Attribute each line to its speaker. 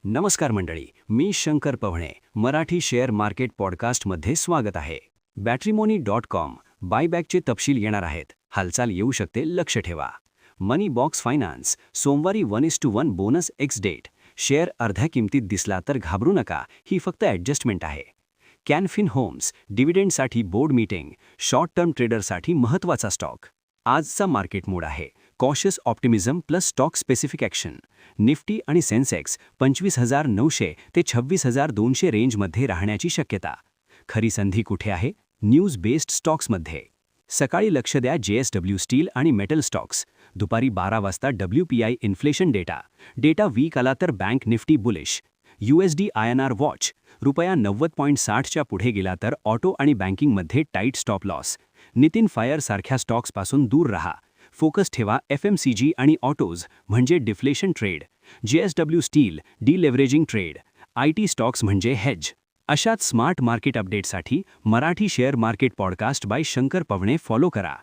Speaker 1: नमस्कार मंडळी, मी Shankar Pawane, Marathi share market पॉडकास्टमध्ये स्वागत आहे. Batrimony.com बायबॅकचे तपशील येणार आहेत. हालचाल येऊ शकते, लक्ष ठेवा. मनी बॉक्स फायनान्स सोमवारी 1:1 बोनस एक्स डेट. शेअर अर्ध्या किमतीत दिसला तर घाबरू नका, ही फक्त ॲडजस्टमेंट आहे. कॅनफिन होम्स डिव्हिडंडसाठी बोर्ड मीटिंग, शॉर्ट टर्म ट्रेडरसाठी महत्त्वाचा स्टॉक. आजचा मार्केट मूड आहे cautious optimism plus stock specific action. Nifty आणि सेन्सेक्स 25,900 ते 26,200 रेंजमध्ये राहण्याची शक्यता. खरी संधी कुठे आहे? न्यूज बेस्ड स्टॉक्समध्ये. सकाळी लक्ष द्या JSW स्टील आणि मेटल स्टॉक्स. दुपारी 12 वाजता WPI इन्फ्लेशन डेटा वीक आला तर bank Nifty bullish. USD INR watch. रुपया 90.60च्या पुढे गेला तर ऑटो आणि बँकिंगमध्ये tight stop loss. Nitin fire सारख्या स्टॉक्सपासून दूर रहा. फोकस ठेवा FMCG आणि ऑटोज म्हणजे deflation trade. JSW steel deleveraging trade. IT stocks म्हणजे हेज. अशाच स्मार्ट मार्केट अपडेटसाठी Marathi share market podcast by Shankar Pavane follow करा.